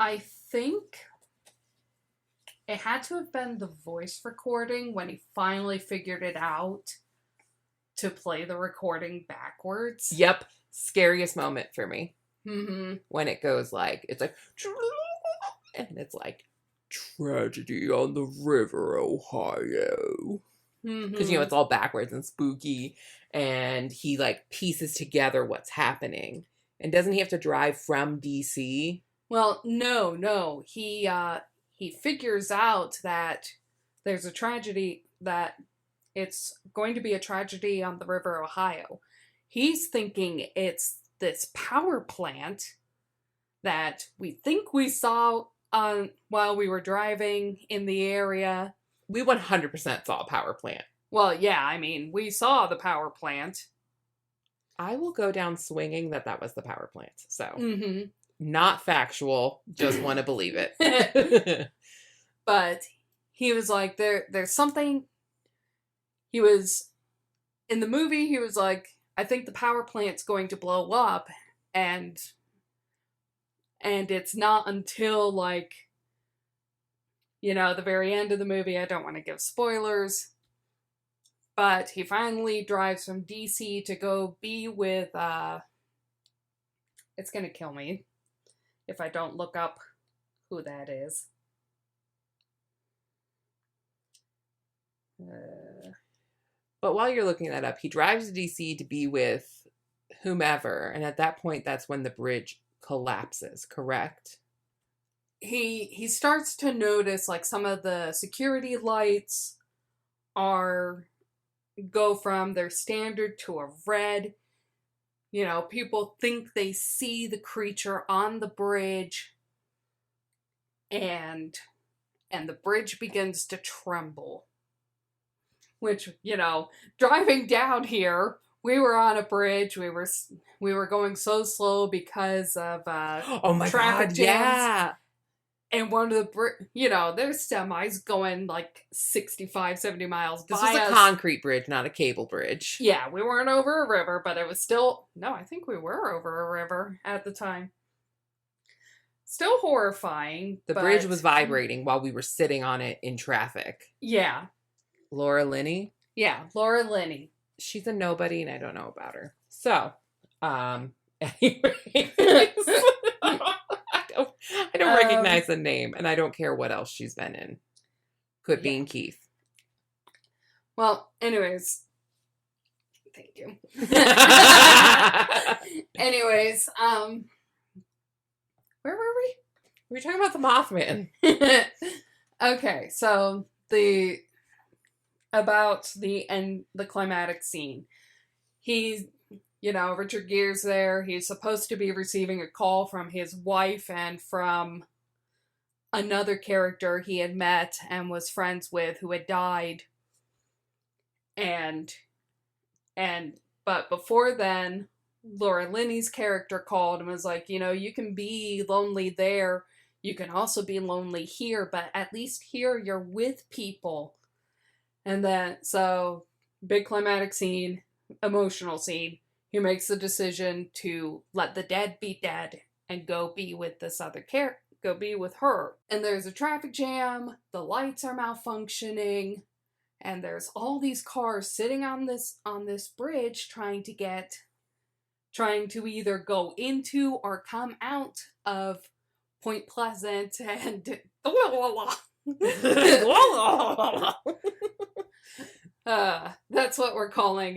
I think it had to have been the voice recording when he finally figured it out to play the recording backwards. Yep. Scariest moment for me. Mm-hmm. When it goes like, it's like, and it's like, tragedy on the river, Ohio. Because, it's all backwards and spooky, and he, like, pieces together what's happening. And doesn't he have to drive from D.C.? Well, no. He figures out that there's a tragedy, that it's going to be a tragedy on the river Ohio. He's thinking it's this power plant that we think we saw while we were driving in the area. We 100% saw a power plant. Well, yeah, I mean, we saw the power plant. I will go down swinging that was the power plant. So, Mm-hmm. Not factual, just want to believe it. But he was like, there's something. He was, in the movie, he was like, I think the power plant's going to blow up, and it's not until, like, the very end of the movie. I don't want to give spoilers, but he finally drives from DC to go be with, it's gonna kill me if I don't look up who that is. But while you're looking that up, he drives to DC to be with whomever, and at that point, that's when the bridge collapses, correct? He starts to notice, like, some of the security lights go from their standard to a red. People think they see the creature on the bridge, and the bridge begins to tremble. Which, driving down here, we were on a bridge. We were going so slow because of traffic jams. Yeah. And one of the, there's semis going like 65, 70 miles by us. This was a concrete bridge, not a cable bridge. Yeah, we weren't over a river, but it was still, no, I think we were over a river at the time. Still horrifying. The bridge was vibrating while we were sitting on it in traffic. Yeah. Laura Linney? Yeah, Laura Linney. She's a nobody, and I don't know about her. So, anyways. I don't recognize the name, and I don't care what else she's been in. Quit being Keith. Well, anyways. Thank you. Anyways, where were we? We were talking about the Mothman. Okay, so about the climatic scene. He's, Richard Gere's there. He's supposed to be receiving a call from his wife and from another character he had met and was friends with who had died. But before then, Laura Linney's character called and was like, you can be lonely there. You can also be lonely here, but at least here you're with people. And then, so, big climatic scene, emotional scene. He makes the decision to let the dead be dead and go be with this other go be with her. And there's a traffic jam, the lights are malfunctioning, and there's all these cars sitting on this bridge trying to either go into or come out of Point Pleasant and that's what we're calling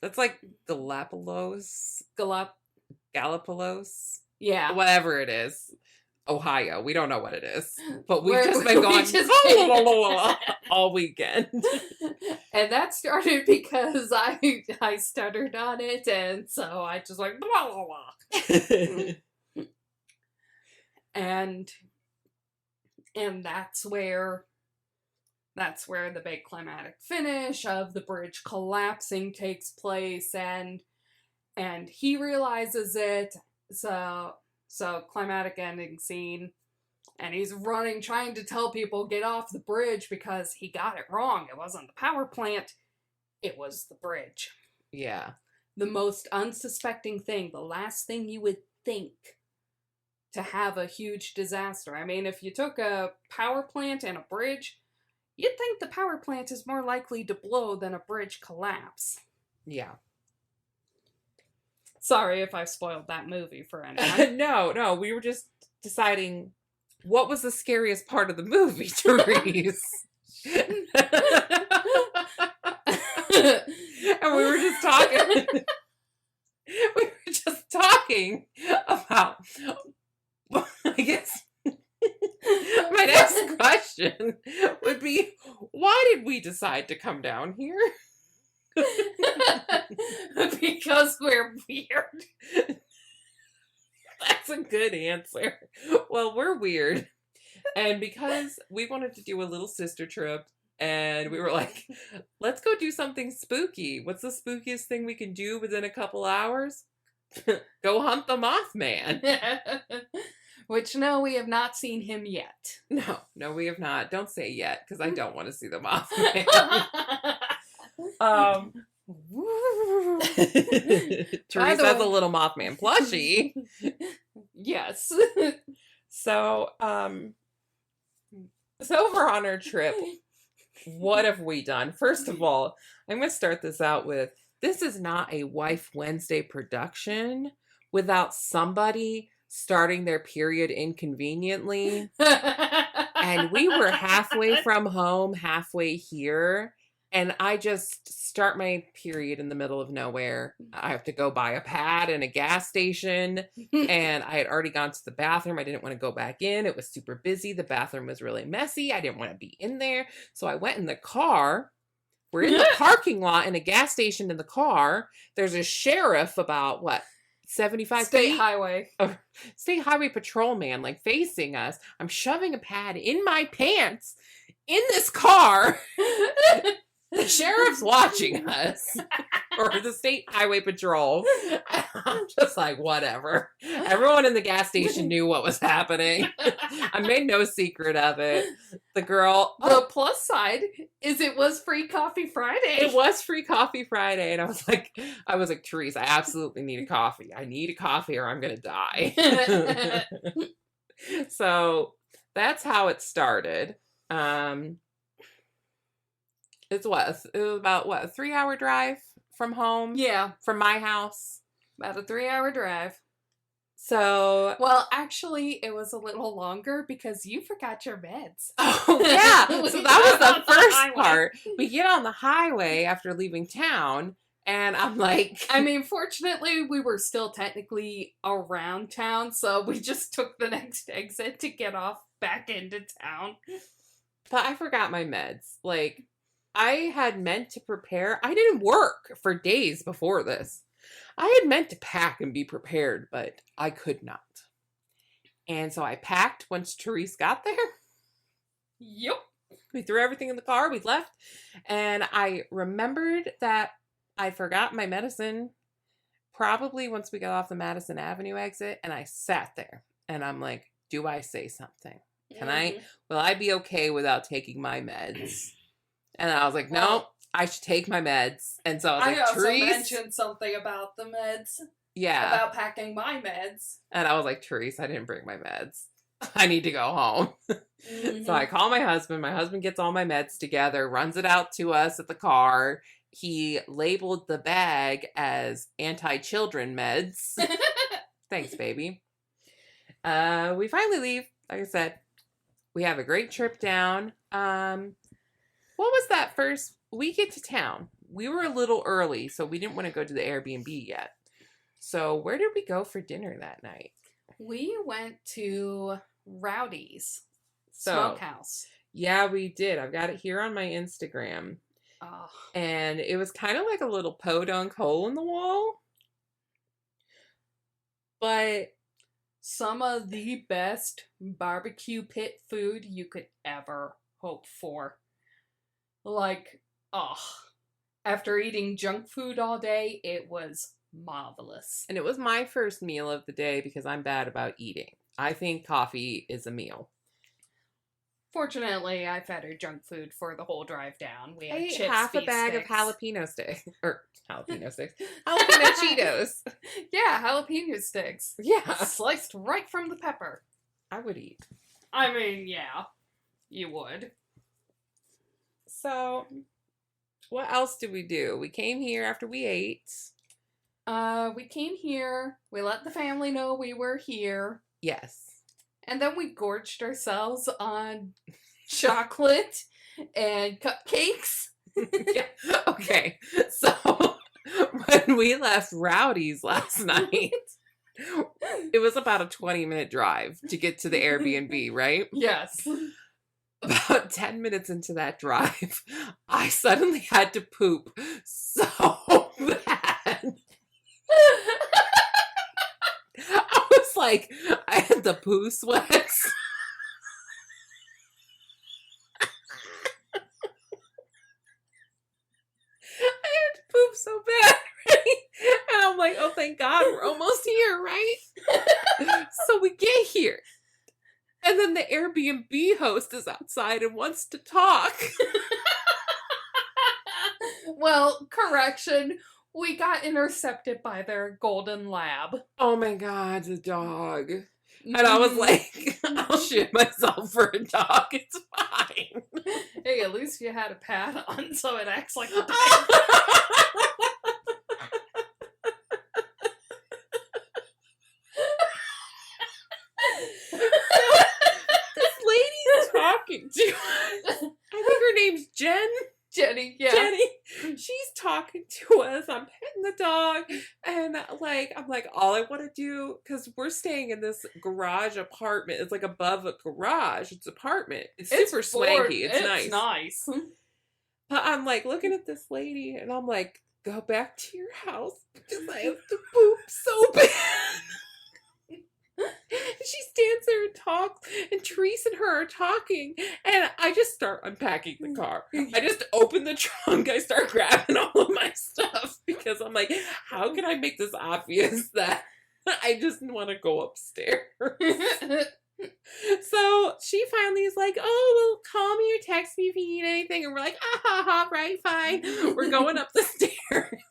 that's like Galapagos. Galapagos? Yeah. Whatever it is. Ohio. We don't know what it is. But we've just been going all weekend. And that started because I stuttered on it, and so I just like blah blah blah. And that's where the big climatic finish of the bridge collapsing takes place, and he realizes it. So climatic ending scene, and he's running, trying to tell people get off the bridge because he got it wrong. It wasn't the power plant, it was the bridge. Yeah. The most unsuspecting thing, the last thing you would think to have a huge disaster. I mean, if you took a power plant and a bridge, you'd think the power plant is more likely to blow than a bridge collapse. Yeah. Sorry if I spoiled that movie for anyone. No, we were just deciding what was the scariest part of the movie, Therese. And we were just talking. We were just talking about, I guess, my next question would be, why did we decide to come down here? Because we're weird. That's a good answer. Well, we're weird. And because we wanted to do a little sister trip, and we were like, let's go do something spooky. What's the spookiest thing we can do within a couple hours? Go hunt the Mothman. Which, no, we have not seen him yet. No, we have not. Don't say yet, because I don't want to see the Mothman. Therese has a little Mothman plushie. Yes. So we're on our trip. What have we done? First of all, I'm going to start this out with, this is not a Wife Wednesday production without somebody starting their period inconveniently. And we were halfway from home, halfway here. And I just start my period in the middle of nowhere. I have to go buy a pad in a gas station. And I had already gone to the bathroom. I didn't want to go back in. It was super busy. The bathroom was really messy. I didn't want to be in there. So I went in the car. We're in the parking lot in a gas station in the car. There's a sheriff about, 75 State feet? highway. State highway patrolman, facing us. I'm shoving a pad in my pants in this car. The sheriff's watching us, or the state highway patrol. I'm just like, whatever. Everyone in the gas station knew what was happening. I made no secret of it. The girl. The plus side is it was free coffee Friday. It was free coffee Friday, and I was like, Therese, I absolutely need a coffee. I need a coffee, or I'm gonna die. So that's how it started. It was about a 3-hour drive from home? Yeah. From my house. About a 3-hour drive. So. Well, actually, it was a little longer because you forgot your meds. Oh, yeah. So that was the first part. We get on the highway after leaving town, and I'm like. I mean, fortunately, we were still technically around town, so we just took the next exit to get off back into town. But I forgot my meds. I had meant to prepare. I didn't work for days before this. I had meant to pack and be prepared, but I could not. And so I packed once Therese got there. Yep. We threw everything in the car. We left. And I remembered that I forgot my medicine probably once we got off the Madison Avenue exit. And I sat there. And I'm like, do I say something? Will I be okay without taking my meds? And I was like, no, I should take my meds. And so I was like, also Therese mentioned something about the meds. Yeah. About packing my meds. And I was like, Therese, I didn't bring my meds. I need to go home. Mm-hmm. So I call my husband. My husband gets all my meds together, runs it out to us at the car. He labeled the bag as anti-children meds. Thanks, baby. We finally leave. Like I said, we have a great trip down. What was that first? We get to town. We were a little early, so we didn't want to go to the Airbnb yet. So where did we go for dinner that night? We went to Rowdy's Smokehouse. Yeah, we did. I've got it here on my Instagram. Oh. And it was kind of like a little podunk hole in the wall. But some of the best barbecue pit food you could ever hope for. After eating junk food all day, it was marvelous. And it was my first meal of the day because I'm bad about eating. I think coffee is a meal. Fortunately, I fed her junk food for the whole drive down. We I had ate chips, half a beef bag of sticks. jalapeno sticks. Or jalapeno sticks. Jalapeno Cheetos. Yeah, jalapeno sticks. Yeah. Sliced right from the pepper. I would eat. I mean, yeah, you would. So, what else did we do? We came here after we ate. We came here. We let the family know we were here. Yes. And then we gorged ourselves on chocolate and cupcakes. Yeah. Okay. So, when we left Rowdy's last night, it was about a 20-minute drive to get to the Airbnb, right? Yes. About 10 minutes into that drive, I suddenly had to poop so bad. I was like, I had the poo sweats. I had to poop so bad, right? And I'm like, oh, thank God, we're almost here, right? So we get here. And then the Airbnb host is outside and wants to talk. Well, correction. We got intercepted by their golden lab. Oh my God, the dog. And I was like, I'll shit myself for a dog. It's fine. Hey, at least you had a pad on, so it acts like a dog. This lady's talking to us. I think her name's Jen. Jenny, yeah. Jenny. She's talking to us. I'm petting the dog. And I'm like, all I want to do, because we're staying in this garage apartment. It's like above a garage. It's an apartment. It's super swanky. It's nice. But I'm like looking at this lady and I'm like, go back to your house because I have to poop so bad. She stands there and talks, and Therese and her are talking, and I just start unpacking the car. I just open the trunk, I start grabbing all of my stuff, because I'm like, how can I make this obvious that I just want to go upstairs? So she finally is like, oh, well, call me or text me if you need anything, and we're like, right, fine. We're going up the stairs.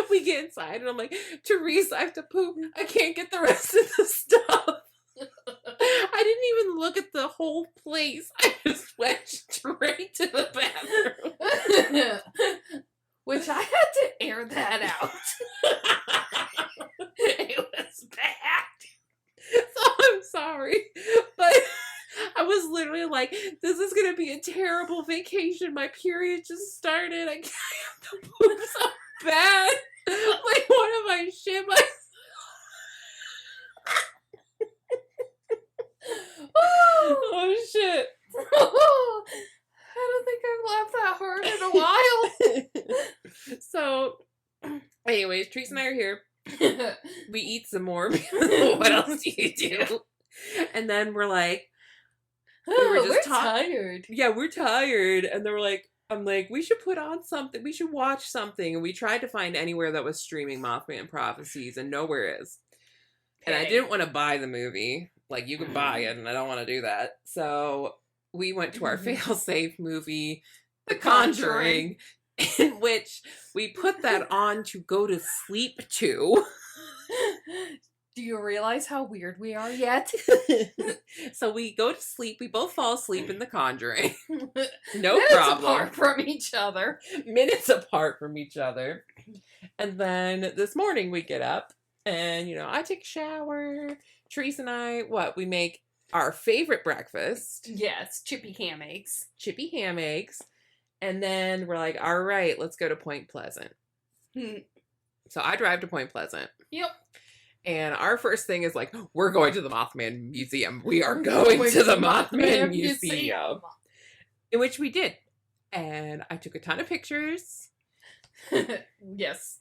We get inside and I'm like, Therese, I have to poop. I can't get the rest of the stuff. I didn't even look at the whole place. I just went straight to the bathroom. Which I had to air that out. It was bad. So I'm sorry. But I was literally like, this is going to be a terrible vacation. My period just started. I have to poop so bad. Like, what am I shit myself? Oh shit. I don't think I've laughed that hard in a while. So, anyways, Therese and I are here. We eat some more. What else do you do? And then we're like, we're tired. Yeah, we're tired. And then I'm like, we should put on something. We should watch something. And we tried to find anywhere that was streaming Mothman Prophecies, and nowhere is. And I didn't want to buy the movie. Like, you can buy it, and I don't want to do that. So we went to our fail-safe movie, The Conjuring, in which we put that on to go to sleep to. Do you realize how weird we are yet? So we go to sleep. We both fall asleep in The Conjuring. No Minutes problem. apart from each other. Minutes apart from each other. And then this morning we get up and, I take a shower. Therese and I, we make our favorite breakfast. Yes, chippy ham eggs. Chippy ham eggs. And then we're like, all right, let's go to Point Pleasant. So I drive to Point Pleasant. Yep. And our first thing is like, we're going to the Mothman Museum. We are going to the Mothman Museum. In which we did. And I took a ton of pictures. Yes.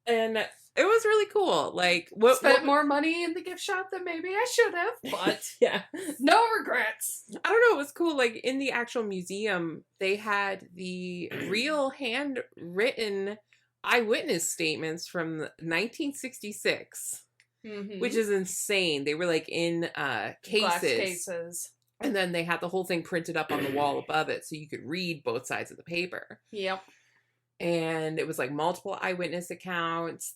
And it was really cool. Like, spent more money in the gift shop than maybe I should have, but yeah, no regrets. I don't know. It was cool. Like, in the actual museum, they had the real handwritten eyewitness statements from 1966, which is insane. They were like in cases. Glass cases. And then they had the whole thing printed up on the wall above it so you could read both sides of the paper. Yep. And it was like multiple eyewitness accounts.